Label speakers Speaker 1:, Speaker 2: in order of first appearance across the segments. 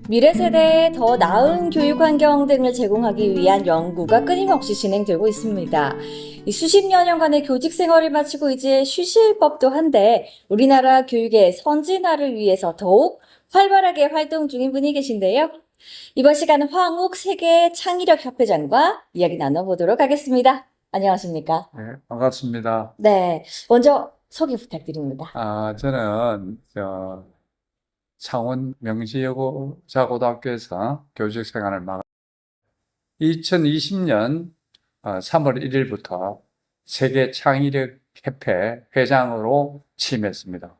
Speaker 1: 미래 세대에 더 나은 교육 환경 등을 제공하기 위한 연구가 끊임없이 진행되고 있습니다. 이 수십 년간의 교직 생활을 마치고 이제 쉬실 법도 한데 우리나라 교육의 선진화를 위해서 더욱 활발하게 활동 중인 분이 계신데요. 이번 시간은 황욱 세계 창의력 협회장과 이야기 나눠보도록 하겠습니다. 안녕하십니까?
Speaker 2: 네, 반갑습니다.
Speaker 1: 네, 먼저 소개 부탁드립니다.
Speaker 2: 저는 창원 명지여자고등학교에서 교직 생활을 2020년 3월 1일부터 세계 창의력 협회 회장으로 취임했습니다.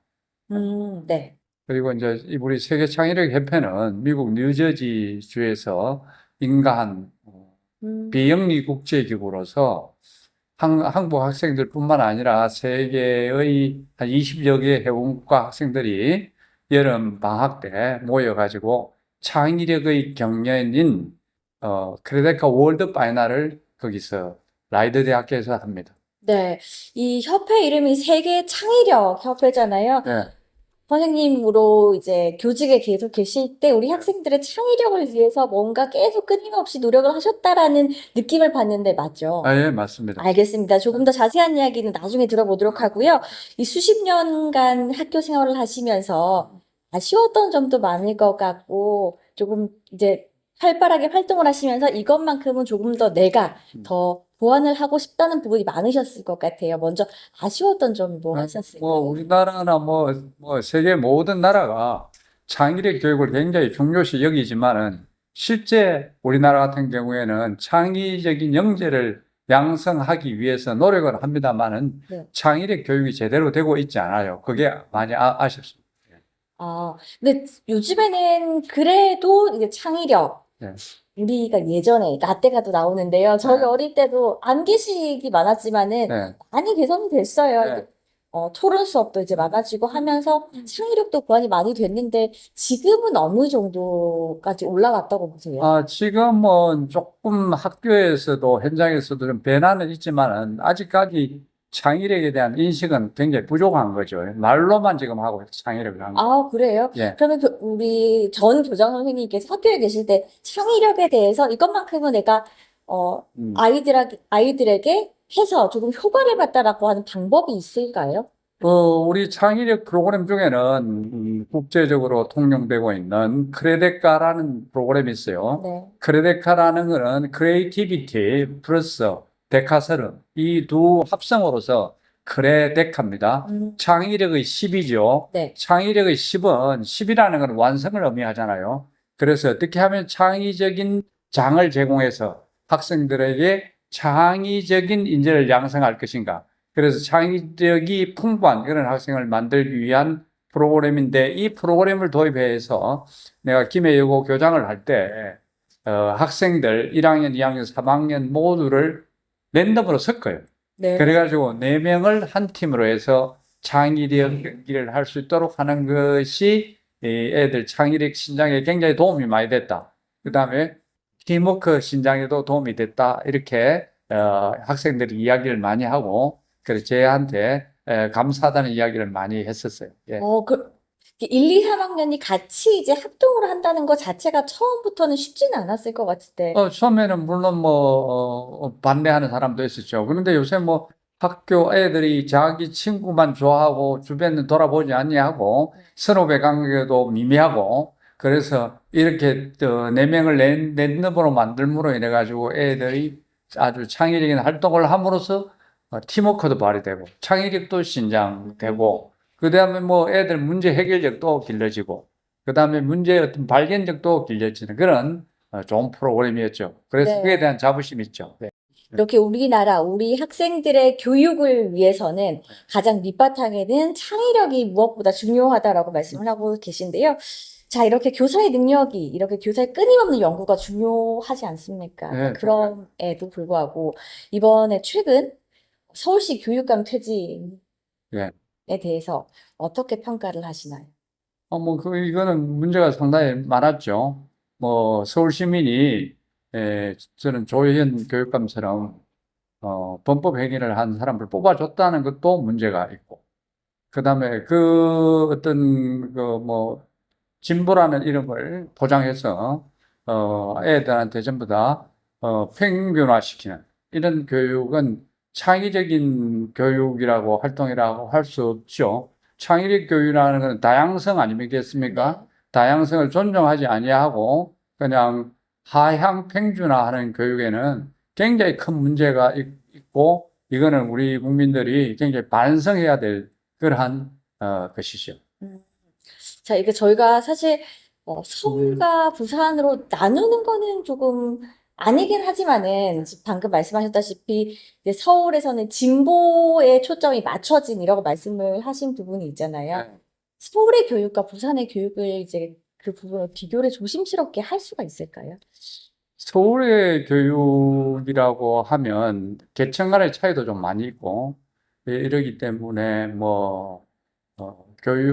Speaker 1: 네.
Speaker 2: 그리고 이제 우리 세계 창의력 협회는 미국 뉴저지 주에서 인가한 비영리 국제기구로서 한국 학생들뿐만 아니라 세계의 한 20여 개 회원국가 학생들이 여름 방학 때 모여가지고 창의력의 경연인 크레데카 월드 파이널을 거기서 라이드 대학교에서 합니다.
Speaker 1: 네, 이 협회 이름이 세계 창의력 협회잖아요.
Speaker 2: 네.
Speaker 1: 선생님으로 이제 교직에 계속 계실 때 우리 학생들의 창의력을 위해서 뭔가 계속 끊임없이 노력을 하셨다라는 느낌을 받는데 맞죠?
Speaker 2: 예, 맞습니다.
Speaker 1: 알겠습니다. 조금 더 자세한 이야기는 나중에 들어보도록 하고요. 이 수십 년간 학교 생활을 하시면서 아쉬웠던 점도 많을 것 같고 조금 이제 활발하게 활동을 하시면서 이것만큼은 조금 더 내가 더 보완을 하고 싶다는 부분이 많으셨을 것 같아요. 먼저 아쉬웠던 점 뭐 하셨을까요?
Speaker 2: 우리나라나 세계 모든 나라가 창의력 교육을 굉장히 중요시 여기지만은 실제 우리나라 같은 경우에는 창의적인 영재를 양성하기 위해서 노력을 합니다만은
Speaker 1: 네.
Speaker 2: 창의력 교육이 제대로 되고 있지 않아요. 그게 많이 아쉽습니다.
Speaker 1: 근데 요즘에는 그래도 이제 창의력,
Speaker 2: 네.
Speaker 1: 우리가 예전에 라떼가도 나오는데요. 저희
Speaker 2: 네.
Speaker 1: 어릴 때도 암기식이 많았지만은
Speaker 2: 네.
Speaker 1: 많이 개선이 됐어요.
Speaker 2: 네.
Speaker 1: 토론 수업도 이제 많아지고 하면서 창의력도 보완이 많이 됐는데 지금은 어느 정도까지 올라갔다고 보세요?
Speaker 2: 지금은 조금 학교에서도 현장에서도 좀 변화는 있지만은 아직까지 창의력에 대한 인식은 굉장히 부족한 거죠. 말로만 지금 하고 창의력을 하는 거예요.
Speaker 1: 그래요?
Speaker 2: 예.
Speaker 1: 그러면 우리 전 교장 선생님께서 학교에 계실 때 창의력에 대해서 이것만큼은 내가
Speaker 2: 음.
Speaker 1: 아이들에게 해서 조금 효과를 봤다라고 하는 방법이 있을까요?
Speaker 2: 우리 창의력 프로그램 중에는 국제적으로 통용되고 있는 크레데카라는 프로그램이 있어요.
Speaker 1: 네.
Speaker 2: 크레데카라는 거는 크리에이티비티 플러스 데카스름 이 두 합성어로서 크레데카입니다. 창의력의 10이죠.
Speaker 1: 네.
Speaker 2: 창의력의 10은 10이라는 건 완성을 의미하잖아요. 그래서 어떻게 하면 창의적인 장을 제공해서 학생들에게 창의적인 인재를 양성할 것인가. 그래서 창의력이 풍부한 그런 학생을 만들기 위한 프로그램인데 이 프로그램을 도입해서 내가 김해여고 교장을 할 때 학생들 1학년, 2학년, 3학년 모두를 랜덤으로 섞어요.
Speaker 1: 네.
Speaker 2: 그래가지고 4명을 한 팀으로 해서 창의력 경기를 할 수 있도록 하는 것이 애들 창의력 신장에 굉장히 도움이 많이 됐다. 그 다음에 팀워크 신장에도 도움이 됐다. 이렇게 학생들이 이야기를 많이 하고 그래서 저한테 감사하다는 이야기를 많이 했었어요. 예.
Speaker 1: 1, 2, 3학년이 같이 이제 합동을 한다는 것 자체가 처음부터는 쉽지는 않았을 것 같은데.
Speaker 2: 처음에는 물론 반대하는 사람도 있었죠. 그런데 요새 학교 애들이 자기 친구만 좋아하고 주변을 돌아보지 않냐고 선후배 관계도 미미하고 그래서 이렇게 4명을 랜덤으로 만들므로 인해 가지고 애들이 아주 창의적인 활동을 함으로써 팀워크도 발휘되고 창의력도 신장되고 그다음에 애들 문제 해결력도 길러지고 그다음에 문제의 어떤 발견력도 길러지는 그런 좋은 프로그램이었죠. 그래서
Speaker 1: 네.
Speaker 2: 그에 대한 자부심이 있죠. 네.
Speaker 1: 이렇게 우리나라, 우리 학생들의 교육을 위해서는 가장 밑바탕에는 창의력이 무엇보다 중요하다라고 말씀을 하고 계신데요. 자, 이렇게 교사의 능력이, 이렇게 교사의 끊임없는 연구가 중요하지 않습니까?
Speaker 2: 네.
Speaker 1: 그럼에도 불구하고 이번에 최근 서울시 교육감 퇴진에
Speaker 2: 네.
Speaker 1: 대해서 어떻게 평가를 하시나요?
Speaker 2: 이거는 문제가 상당히 많았죠. 서울 시민이, 저는 조혜현 교육감처럼, 범법 행위를 한 사람을 뽑아줬다는 것도 문제가 있고, 그다음에 그 어떤 진보라는 이름을 포장해서 애들한테 전부 다 평균화시키는 이런 교육은 창의적인 교육이라고 활동이라고 할 수 없죠. 창의력 교육이라는 건 다양성 아니겠습니까?
Speaker 1: 네.
Speaker 2: 다양성을 존중하지 아니하고 그냥 하향 평준화하는 교육에는 굉장히 큰 문제가 있고, 이거는 우리 국민들이 굉장히 반성해야 될 그러한 것이죠.
Speaker 1: 음. 자, 이게 저희가 사실 서울과 부산으로 나누는 거는 조금 아니긴 하지만은 방금 말씀하셨다시피 이제 서울에서는 진보에 초점이 맞춰진이라고 말씀을 하신 부분이 있잖아요.
Speaker 2: 네.
Speaker 1: 서울의 교육과 부산의 교육을 이제 그 부분을 비교를 조심스럽게 할 수가 있을까요?
Speaker 2: 서울의 교육이라고 하면 계층 간의 차이도 좀 많이 있고, 이러기 때문에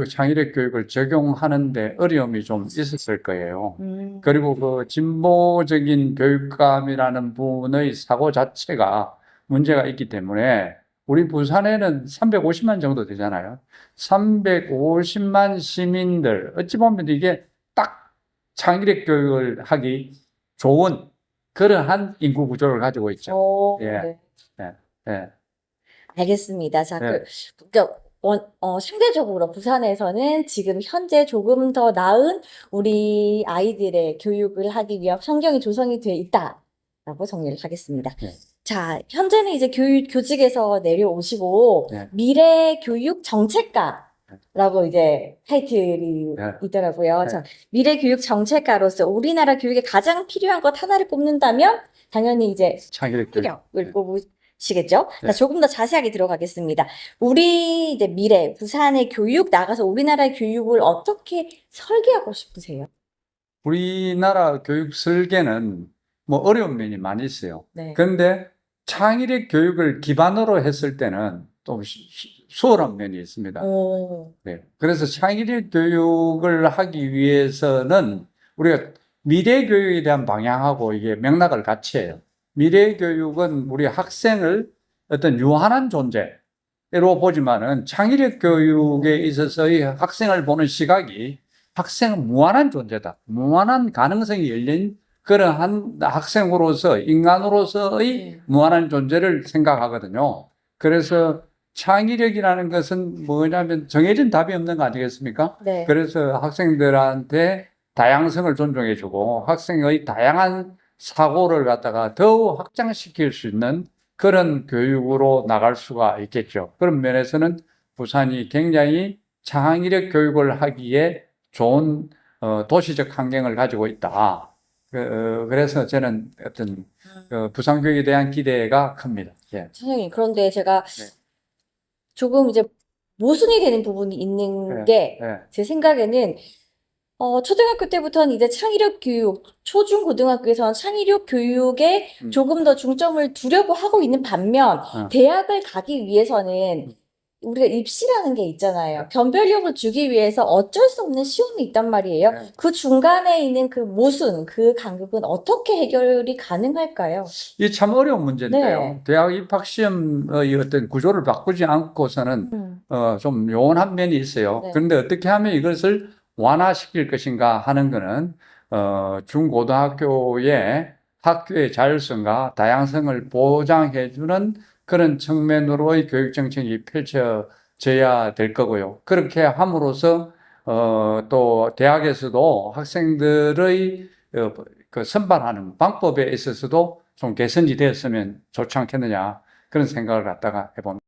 Speaker 2: 창의력 교육을 적용하는데 어려움이 좀 있었을 거예요. 그리고 그 진보적인 교육감이라는 분의 사고 자체가 문제가 있기 때문에, 우리 부산에는 350만 정도 되잖아요. 350만 시민들, 어찌 보면 이게 딱 창의력 교육을 하기 좋은 그러한 인구 구조를 가지고 있죠. 예,
Speaker 1: 네.
Speaker 2: 예, 예,
Speaker 1: 알겠습니다. 자,
Speaker 2: 예.
Speaker 1: 그러니까 상대적으로 부산에서는 지금 현재 조금 더 나은 우리 아이들의 교육을 하기 위한 환경이 조성이 돼 있다라고 정리를 하겠습니다.
Speaker 2: 예.
Speaker 1: 자, 현재는 이제 교직에서 내려오시고
Speaker 2: 예.
Speaker 1: 미래 교육 정책가라고 이제 타이틀이
Speaker 2: 예.
Speaker 1: 있더라고요.
Speaker 2: 예.
Speaker 1: 자, 미래 교육 정책가로서 우리나라 교육에 가장 필요한 것 하나를 꼽는다면 당연히 이제
Speaker 2: 창의력 교육.
Speaker 1: 창의력을 꼽으시겠죠?
Speaker 2: 네.
Speaker 1: 자, 조금 더 자세하게 들어가겠습니다. 우리 이제 미래, 부산의 교육 나가서 우리나라의 교육을 어떻게 설계하고 싶으세요?
Speaker 2: 우리나라 교육 설계는 어려운 면이 많이 있어요.
Speaker 1: 네.
Speaker 2: 그런데 창의력 교육을 기반으로 했을 때는 또 수월한 면이 있습니다. 네. 그래서 창의력 교육을 하기 위해서는 우리가 미래 교육에 대한 방향하고 이게 맥락을 같이 해요. 미래 교육은 우리 학생을 어떤 유한한 존재로 보지만은, 창의력 교육에 있어서의 학생을 보는 시각이 학생은 무한한 존재다. 무한한 가능성이 열린 그러한 학생으로서, 인간으로서의 무한한 존재를 생각하거든요. 그래서 창의력이라는 것은 뭐냐면 정해진 답이 없는 거 아니겠습니까?
Speaker 1: 네.
Speaker 2: 그래서 학생들한테 다양성을 존중해주고 학생의 다양한 사고를 갖다가 더욱 확장시킬 수 있는 그런 교육으로 나갈 수가 있겠죠. 그런 면에서는 부산이 굉장히 창의력 교육을 하기에 좋은 도시적 환경을 가지고 있다. 그래서 저는 어떤 부산 교육에 대한 기대가 큽니다. 예.
Speaker 1: 선생님, 그런데 제가
Speaker 2: 네.
Speaker 1: 조금 이제 모순이 되는 부분이 있는 게 제 생각에는 초등학교 때부터는 이제 창의력 교육, 초중 고등학교에서는 창의력 교육에 조금 더 중점을 두려고 하고 있는 반면 대학을 가기 위해서는 우리가 입시라는 게 있잖아요. 변별력을 주기 위해서 어쩔 수 없는 시험이 있단 말이에요. 그 중간에 있는 그 모순, 그 간극은 어떻게 해결이 가능할까요?
Speaker 2: 이게 참 어려운 문제인데요.
Speaker 1: 네.
Speaker 2: 대학 입학 시험의 어떤 구조를 바꾸지 않고서는 좀 요원한 면이 있어요.
Speaker 1: 네.
Speaker 2: 그런데 어떻게 하면 이것을 완화시킬 것인가 하는 거는 중고등학교의 학교의 자율성과 다양성을 보장해주는 그런 측면으로의 교육 정책이 펼쳐져야 될 거고요. 그렇게 함으로써 또 대학에서도 학생들의 그 선발하는 방법에 있어서도 좀 개선이 되었으면 좋지 않겠느냐, 그런 생각을 갖다가 해봅니다.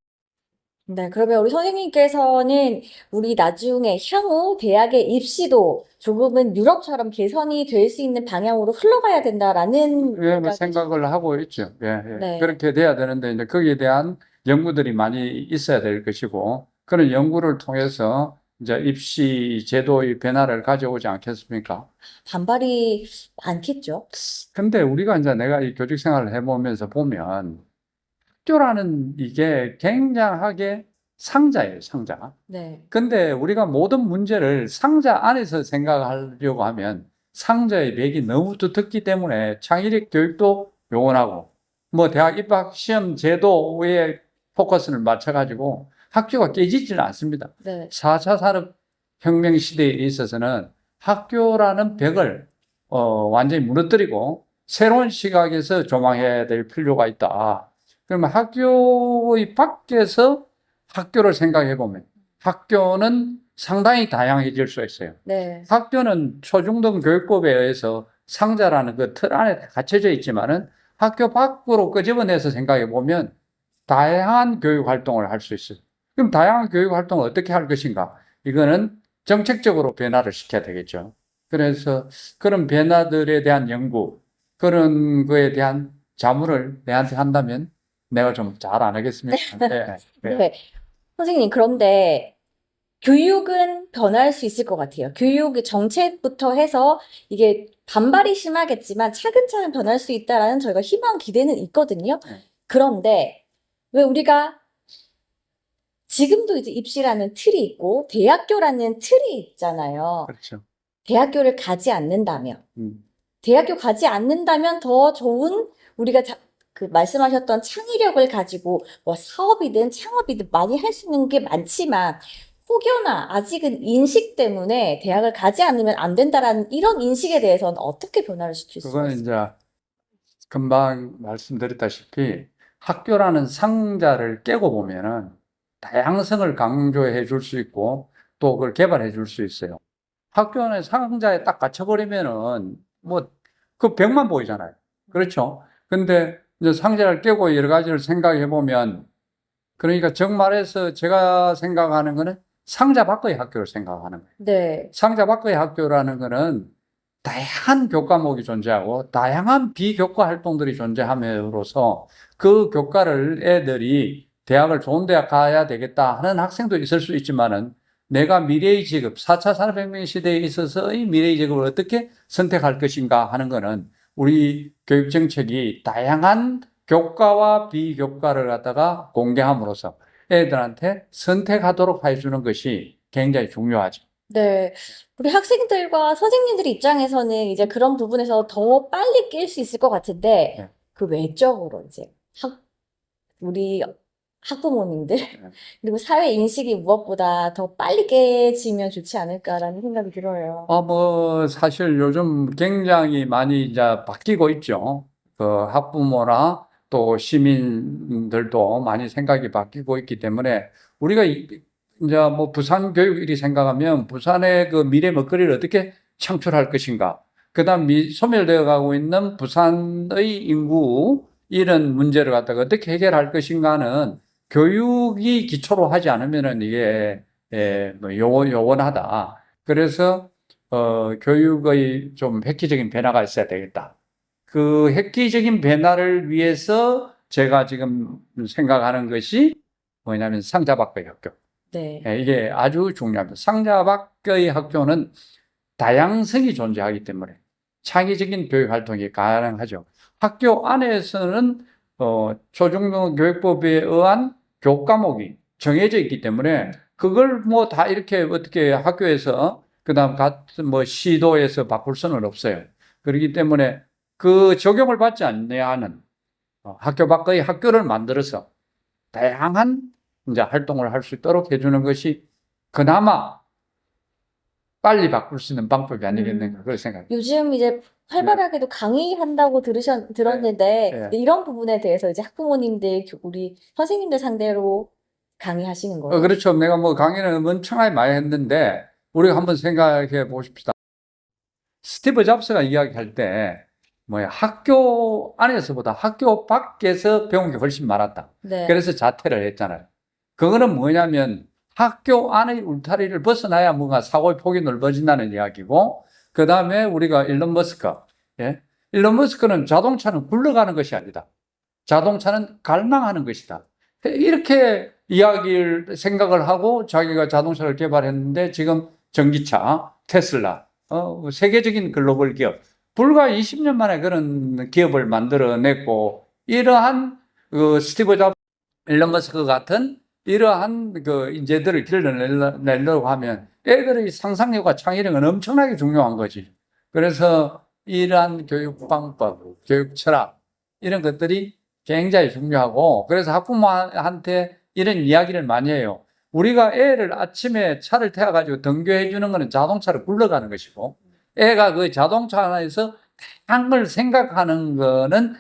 Speaker 1: 네, 그러면 우리 선생님께서는 우리 나중에 향후 대학의 입시도 조금은 유럽처럼 개선이 될 수 있는 방향으로 흘러가야 된다라는
Speaker 2: 생각을 하고 있죠. 예, 예.
Speaker 1: 네.
Speaker 2: 그렇게 돼야 되는데, 이제 거기에 대한 연구들이 많이 있어야 될 것이고, 그런 연구를 통해서 이제 입시 제도의 변화를 가져오지 않겠습니까?
Speaker 1: 반발이 많겠죠.
Speaker 2: 근데 우리가 이제 내가 이 교직 생활을 해보면서 보면, 학교라는 이게 굉장하게 상자예요, 상자.
Speaker 1: 네.
Speaker 2: 근데 우리가 모든 문제를 상자 안에서 생각하려고 하면 상자의 벽이 너무 두텁기 때문에 창의력 교육도 요원하고, 뭐 대학 입학 시험 제도에 포커스를 맞춰가지고 학교가 깨지지는 않습니다.
Speaker 1: 네.
Speaker 2: 4차 산업혁명 시대에 있어서는 학교라는 벽을 완전히 무너뜨리고 새로운 시각에서 조망해야 될 필요가 있다. 그러면 학교의 밖에서 학교를 생각해 보면 학교는 상당히 다양해질 수 있어요.
Speaker 1: 네.
Speaker 2: 학교는 초중등 교육법에 의해서 상자라는 그 틀 안에 갇혀져 있지만은 학교 밖으로 끄집어내서 생각해 보면 다양한 교육 활동을 할 수 있어요. 그럼 다양한 교육 활동을 어떻게 할 것인가? 이거는 정책적으로 변화를 시켜야 되겠죠. 그래서 그런 변화들에 대한 연구, 그런 거에 대한 자문을 내한테 한다면 내가 좀 잘 안 하겠습니까? 네, 네.
Speaker 1: 네. 선생님, 그런데 교육은 변할 수 있을 것 같아요. 교육의 정책부터 해서 이게 반발이 심하겠지만 차근차근 변할 수 있다라는 저희가 희망, 기대는 있거든요.
Speaker 2: 네.
Speaker 1: 그런데 왜 우리가 지금도 이제 입시라는 틀이 있고 대학교라는 틀이 있잖아요.
Speaker 2: 그렇죠.
Speaker 1: 대학교를 가지 않는다면,
Speaker 2: 음.
Speaker 1: 대학교 가지 않는다면 더 좋은 우리가 그 말씀하셨던 창의력을 가지고 뭐 사업이든 창업이든 많이 할 수 있는 게 많지만 혹여나 아직은 인식 때문에 대학을 가지 않으면 안 된다라는 이런 인식에 대해서는 어떻게 변화를 시킬 수가
Speaker 2: 그건
Speaker 1: 있을까요?
Speaker 2: 이제 금방 말씀드렸다시피 학교라는 상자를 깨고 보면은 다양성을 강조해 줄 수 있고 또 그걸 개발해 줄 수 있어요. 학교 안에 상자에 딱 갇혀버리면은 뭐 그 벽만 보이잖아요. 그렇죠? 근데 이제 상자를 깨고 여러 가지를 생각해 보면 그러니까 정말해서 제가 생각하는 거는 상자 밖의 학교를 생각하는 거예요.
Speaker 1: 네,
Speaker 2: 상자 밖의 학교라는 거는 다양한 교과목이 존재하고 다양한 비교과 활동들이 존재함으로써 그 교과를 애들이 대학을 좋은 대학 가야 되겠다 하는 학생도 있을 수 있지만은 내가 미래의 직업, 4차 산업혁명 시대에 있어서의 미래의 직업을 어떻게 선택할 것인가 하는 거는 우리 교육정책이 다양한 교과와 비교과를 갖다가 공개함으로써 애들한테 선택하도록 해주는 것이 굉장히 중요하죠.
Speaker 1: 네. 우리 학생들과 선생님들 입장에서는 이제 그런 부분에서 더 빨리 깰 수 있을 것 같은데
Speaker 2: 네.
Speaker 1: 그 외적으로 이제 우리 학부모님들 그리고 사회 인식이 무엇보다 더 빨리 깨지면 좋지 않을까라는 생각이 들어요.
Speaker 2: 뭐, 사실 요즘 굉장히 많이 이제 바뀌고 있죠. 그 학부모나 또 시민들도 많이 생각이 바뀌고 있기 때문에 우리가 이제 뭐 부산 교육 이리 생각하면 부산의 그 미래 먹거리를 어떻게 창출할 것인가. 그다음 소멸되어 가고 있는 부산의 인구 이런 문제를 갖다가 어떻게 해결할 것인가는 교육이 기초로 하지 않으면은 이게 뭐 요원하다. 그래서 교육의 좀 획기적인 변화가 있어야 되겠다. 그 획기적인 변화를 위해서 제가 지금 생각하는 것이 뭐냐면 상자 밖의 학교.
Speaker 1: 네.
Speaker 2: 이게 아주 중요합니다. 상자 밖의 학교는 다양성이 존재하기 때문에 창의적인 교육 활동이 가능하죠. 학교 안에서는 초중등 교육법에 의한 교과목이 정해져 있기 때문에 그걸 뭐 다 이렇게 어떻게 학교에서 그다음 같은 뭐 시도에서 바꿀 수는 없어요. 그렇기 때문에 그 적용을 받지 않는 한은 학교 밖의 학교를 만들어서 다양한 이제 활동을 할 수 있도록 해주는 것이 그나마 빨리 바꿀 수 있는 방법이 아니겠는가 그런 생각입니다.
Speaker 1: 요즘 이제 활발하게도 강의한다고 들었는데
Speaker 2: 네.
Speaker 1: 이런 부분에 대해서 이제 학부모님들, 우리 선생님들 상대로 강의하시는 거예요?
Speaker 2: 그렇죠. 내가 뭐 강의는 엄청나게 많이 했는데 우리가 한번 생각해 보십시다. 스티브 잡스가 이야기할 때 뭐야 학교 안에서보다 학교 밖에서 배운 게 훨씬 많았다.
Speaker 1: 네.
Speaker 2: 그래서 자퇴를 했잖아요. 그거는 뭐냐면 학교 안의 울타리를 벗어나야 뭔가 사고의 폭이 넓어진다는 이야기고 그 다음에 우리가 일론 머스크 일론 머스크는 자동차는 굴러가는 것이 아니다. 자동차는 갈망하는 것이다. 이렇게 생각을 하고 자기가 자동차를 개발했는데 지금 전기차, 테슬라, 세계적인 글로벌 기업, 불과 20년 만에 그런 기업을 만들어냈고, 이러한 스티브 잡스, 일론 머스크 같은 이러한 그 인재들을 길러내려고 하면 애들의 상상력과 창의력은 엄청나게 중요한 거지. 그래서 이러한 교육 방법, 교육 철학, 이런 것들이 굉장히 중요하고, 그래서 학부모한테 이런 이야기를 많이 해요. 우리가 애를 아침에 차를 태워가지고 등교해 주는 거는 자동차를 굴러가는 것이고, 애가 그 자동차 안에서 다양한 생각하는 거는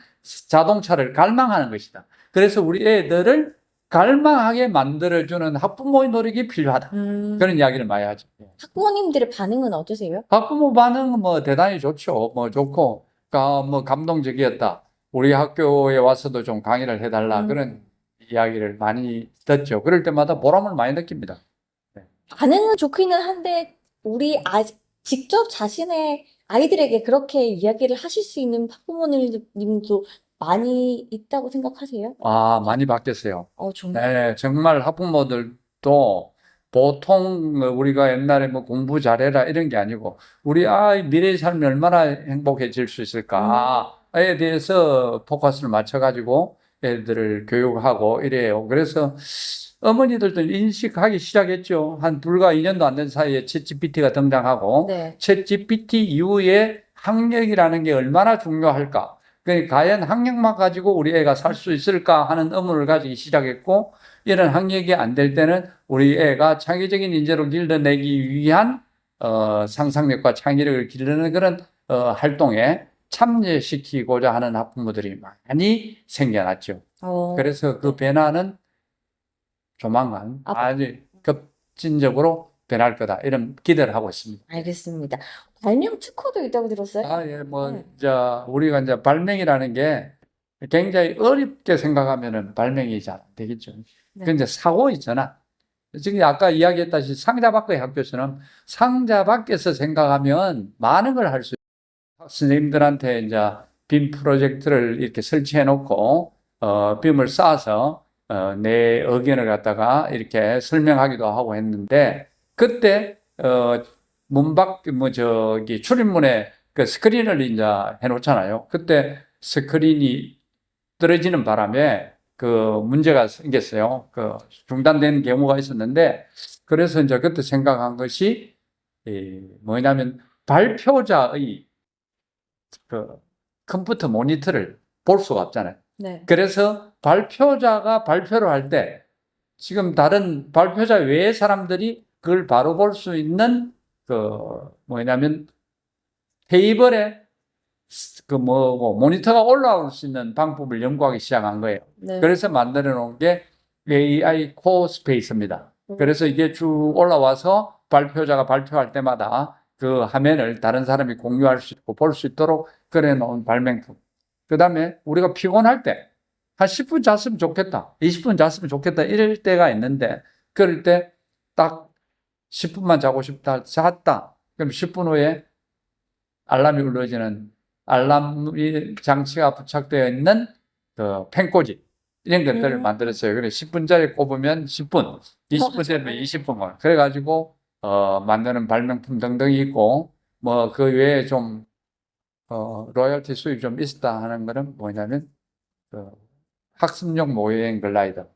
Speaker 2: 자동차를 갈망하는 것이다. 그래서 우리 애들을 갈망하게 만들어주는 학부모의 노력이 필요하다. 그런 이야기를 많이 하죠.
Speaker 1: 학부모님들의 반응은 어떠세요?
Speaker 2: 학부모 반응은 뭐 대단히 좋죠. 뭐 좋고, 뭐 감동적이었다. 우리 학교에 와서도 좀 강의를 해달라. 그런 이야기를 많이 듣죠. 그럴 때마다 보람을 많이 느낍니다.
Speaker 1: 반응은 좋기는 한데 우리 직접 자신의 아이들에게 그렇게 이야기를 하실 수 있는 학부모님도 많이 있다고 생각하세요?
Speaker 2: 많이 바뀌었어요.
Speaker 1: 정말.
Speaker 2: 네, 정말 학부모들도 보통 우리가 옛날에 뭐 공부 잘해라 이런 게 아니고 우리 아이 미래의 삶이 얼마나 행복해질 수 있을까에 대해서 포커스를 맞춰가지고 애들을 교육하고 이래요. 그래서 어머니들도 인식하기 시작했죠. 한 불과 2년도 안 된 사이에 챗GPT가 등장하고
Speaker 1: 네.
Speaker 2: 챗GPT 이후에 학력이라는 게 얼마나 중요할까? 그러니까 과연 학력만 가지고 우리 애가 살 수 있을까 하는 의문을 가지기 시작했고, 이런 학력이 안 될 때는 우리 애가 창의적인 인재로 길러내기 위한 상상력과 창의력을 기르는 그런 활동에 참여시키고자 하는 학부모들이 많이 생겨났죠. 그래서 그 변화는 조만간 아주 급진적으로 변할 거다. 이런 기대를 하고 있습니다.
Speaker 1: 알겠습니다. 발명 특허도 있다고 들었어요?
Speaker 2: 예, 우리가 이제 발명이라는 게 굉장히 어렵게 생각하면은 발명이 잘 안 되겠죠.
Speaker 1: 네.
Speaker 2: 그 이제 사고 있잖아. 지금 아까 이야기했다시피 상자 밖의 학교처럼 상자 밖에서 생각하면 많은 걸 할 수 있어요. 선생님들한테 이제 빔 프로젝트를 이렇게 설치해 놓고, 빔을 쏴서, 내 의견을 갖다가 이렇게 설명하기도 하고 했는데, 그때, 출입문에 그 스크린을 이제 해놓잖아요. 그때 스크린이 떨어지는 바람에 그 문제가 생겼어요. 그 중단된 경우가 있었는데, 그래서 이제 그때 생각한 것이, 뭐냐면 발표자의 그 컴퓨터 모니터를 볼 수가 없잖아요.
Speaker 1: 네.
Speaker 2: 그래서 발표자가 발표를 할 때 지금 다른 발표자 외의 사람들이 그걸 바로 볼 수 있는 테이블에 모니터가 올라올 수 있는 방법을 연구하기 시작한 거예요.
Speaker 1: 네.
Speaker 2: 그래서 만들어 놓은 게 AI 코어 스페이스입니다. 그래서 이게 쭉 올라와서 발표자가 발표할 때마다 그 화면을 다른 사람이 공유할 수 있고 볼 수 있도록 그래 놓은 발명품. 그 다음에 우리가 피곤할 때 한 10분 잤으면 좋겠다, 20분 잤으면 좋겠다 이럴 때가 있는데, 그럴 때 딱 10분만 자고 싶다, 잤다. 그럼 10분 후에 알람이 울려지는 알람 장치가 부착되어 있는 그 펜꽂이 이런 것들을 만들었어요. 그래 10분짜리 꼽으면 10분, 20분짜리 20분. 그래가지고 만드는 발명품 등등이 있고, 뭐 그 외에 좀 로열티 수입 좀 있었다 하는 거는 뭐냐면 학습용 모여행 글라이더.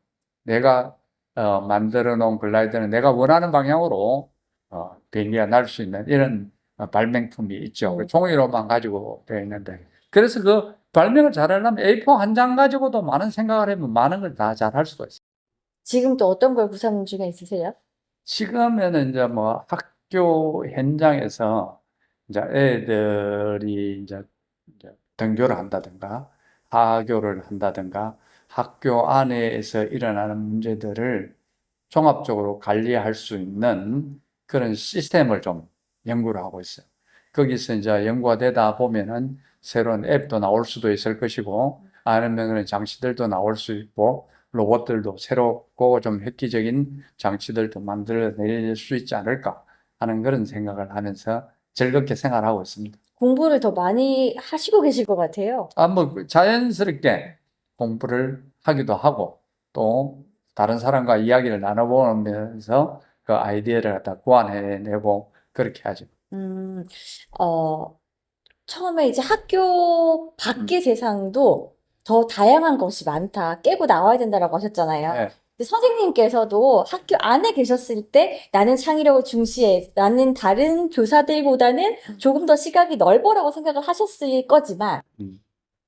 Speaker 2: 내가 만들어 놓은 글라이더는 내가 원하는 방향으로 비행기가 날 수 있는 이런 발명품이 있죠. 종이로만 가지고 되어 있는데, 그래서 그 발명을 잘하려면 A4 한 장 가지고도 많은 생각을 하면 많은 걸 다 잘할 수가 있어요.
Speaker 1: 지금 또 어떤 걸 구상 중에 있으세요?
Speaker 2: 지금에는 이제 뭐 학교 현장에서 이제 애들이 이제 등교를 한다든가 하교를 한다든가 학교 안에서 일어나는 문제들을 종합적으로 관리할 수 있는 그런 시스템을 좀 연구를 하고 있어요. 거기서 이제 연구가 되다 보면은 새로운 앱도 나올 수도 있을 것이고, 아니면 장치들도 나올 수 있고, 로봇들도 새롭고 좀 획기적인 장치들도 만들어낼 수 있지 않을까 하는 그런 생각을 하면서 즐겁게 생활하고 있습니다.
Speaker 1: 공부를 더 많이 하시고 계실 것 같아요.
Speaker 2: 자연스럽게 공부를 하기도 하고, 또 다른 사람과 이야기를 나눠보면서 그 아이디어를 갖다 구안해내고 그렇게 하죠.
Speaker 1: 처음에 이제 학교 밖의 세상도 더 다양한 것이 많다, 깨고 나와야 된다라고 하셨잖아요.
Speaker 2: 네.
Speaker 1: 근데 선생님께서도 학교 안에 계셨을 때 나는 창의력을 중시해, 나는 다른 교사들보다는 조금 더 시각이 넓어라고 생각을 하셨을 거지만,
Speaker 2: 음.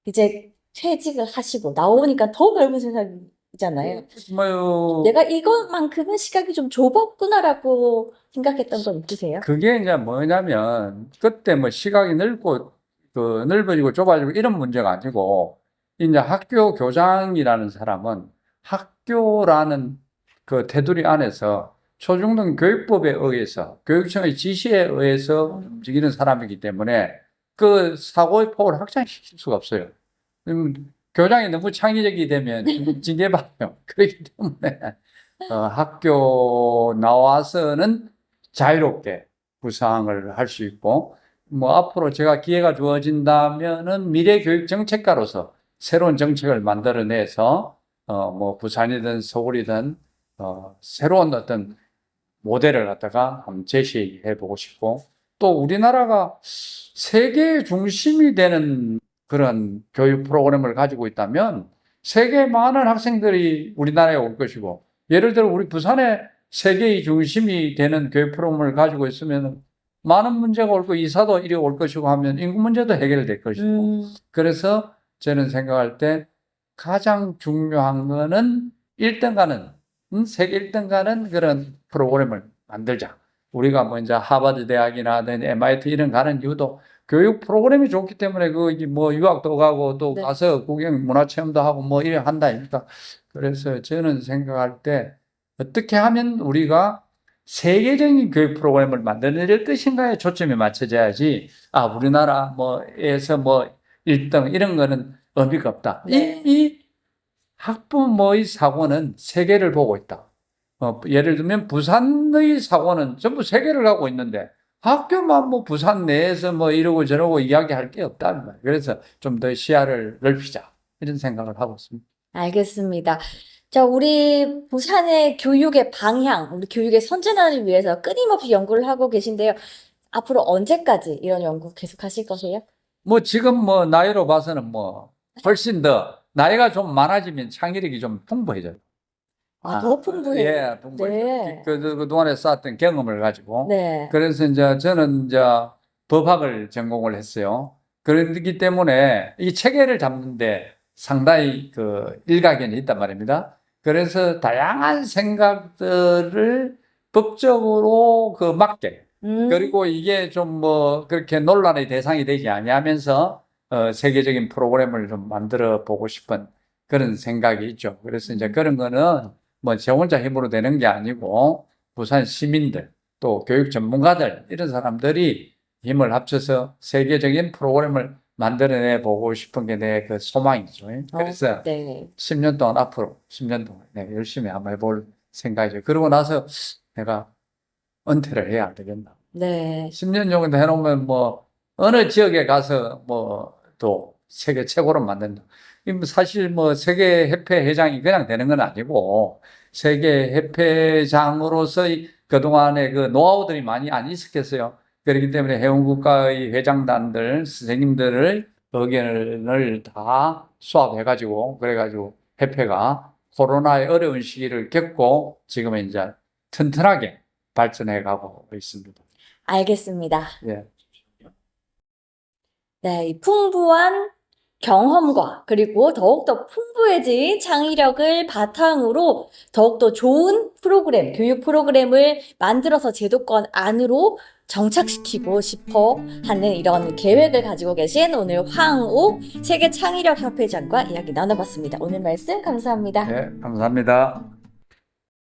Speaker 1: 이제 퇴직을 하시고 나오니까 더 넓은 세상이잖아요.
Speaker 2: 뭐,
Speaker 1: 내가 이것만큼은 시각이 좀 좁았구나라고 생각했던 건 있으세요?
Speaker 2: 그게 이제 뭐냐면, 그때 뭐 시각이 넓어지고 좁아지고 이런 문제가 아니고, 이제 학교 교장이라는 사람은 학교라는 그 테두리 안에서 초중등 교육법에 의해서, 교육청의 지시에 의해서 움직이는 사람이기 때문에 그 사고의 폭을 확장시킬 수가 없어요. 교장이 너무 창의적이 되면 징계받아요. 그렇기 때문에 학교 나와서는 자유롭게 구상을 할 수 있고, 뭐 앞으로 제가 기회가 주어진다면은 미래 교육 정책가로서 새로운 정책을 만들어내서 뭐 부산이든 서울이든 새로운 어떤 모델을 갖다가 한번 제시해 보고 싶고, 또 우리나라가 세계의 중심이 되는 그런 교육 프로그램을 가지고 있다면 세계 많은 학생들이 우리나라에 올 것이고, 예를 들어 우리 부산에 세계의 중심이 되는 교육 프로그램을 가지고 있으면 많은 문제가 올 거고, 이사도 이리 올 것이고 하면 인구 문제도 해결될 것이고, 그래서 저는 생각할 때 가장 중요한 거는 1등 가는, 세계 1등 가는 그런 프로그램을 만들자. 우리가 뭐 이제 하버드 대학이나 MIT 이런 가는 이유도 교육 프로그램이 좋기 때문에 뭐 유학도 가고 또
Speaker 1: 네.
Speaker 2: 가서 구경 문화체험도 하고 뭐 이래 한다니까. 그래서 저는 생각할 때 어떻게 하면 우리가 세계적인 교육 프로그램을 만들어낼 것인가에 초점이 맞춰져야지, 우리나라 뭐에서 뭐 1등 이런 거는 의미가 없다.
Speaker 1: 네.
Speaker 2: 이미 학부모의 사고는 세계를 보고 있다. 예를 들면 부산의 사고는 전부 세계를 가고 있는데 학교만 뭐 부산 내에서 뭐 이러고 저러고 이야기할 게 없다. 그래서 좀 더 시야를 넓히자, 이런 생각을 하고 있습니다.
Speaker 1: 알겠습니다. 자, 우리 부산의 교육의 방향, 우리 교육의 선진화를 위해서 끊임없이 연구를 하고 계신데요. 앞으로 언제까지 이런 연구 계속 하실 거세요?
Speaker 2: 뭐 지금 뭐 나이로 봐서는 뭐 훨씬 더 나이가 좀 많아지면 창의력이 좀 풍부해져요.
Speaker 1: 더 풍부해요.
Speaker 2: 예, 풍부해요.
Speaker 1: 네.
Speaker 2: 그동안에 쌓았던 경험을 가지고.
Speaker 1: 네.
Speaker 2: 그래서 이제 저는 이제 법학을 전공을 했어요. 그렇기 때문에 이 체계를 잡는데 상당히 그 일가견이 있단 말입니다. 그래서 다양한 생각들을 법적으로 맞게, 그리고 이게 좀 뭐 그렇게 논란의 대상이 되지 아니하면서 세계적인 프로그램을 좀 만들어 보고 싶은 그런 생각이 있죠. 그래서 이제 그런 거는 뭐 제 혼자 힘으로 되는 게 아니고 부산 시민들 또 교육 전문가들 이런 사람들이 힘을 합쳐서 세계적인 프로그램을 만들어내 보고 싶은 게 내 그 소망이죠. 그래서
Speaker 1: 네.
Speaker 2: 10년 동안, 앞으로 10년 동안 열심히 한번 해볼 생각이죠. 그러고 나서 내가 은퇴를 해야 되겠나.
Speaker 1: 네.
Speaker 2: 10년 정도 해놓으면 뭐 어느 지역에 가서 뭐 또 세계 최고로 만든다. 사실 뭐 세계 협회 회장이 그냥 되는 건 아니고 세계 협회장으로서의 그동안의 그 노하우들이 많이 안 있었겠어요. 그렇기 때문에 회원국가의 회장단들, 선생님들의 의견을 다 수합해가지고, 그래가지고 협회가 코로나의 어려운 시기를 겪고 지금은 이제 튼튼하게 발전해 가고 있습니다.
Speaker 1: 알겠습니다.
Speaker 2: 예.
Speaker 1: 네, 이 풍부한 경험과 그리고 더욱더 풍부해진 창의력을 바탕으로 더욱더 좋은 프로그램, 교육 프로그램을 만들어서 제도권 안으로 정착시키고 싶어 하는 이런 계획을 가지고 계신 오늘 황욱 세계창의력협회장과 이야기 나눠봤습니다. 오늘 말씀 감사합니다.
Speaker 2: 네, 감사합니다.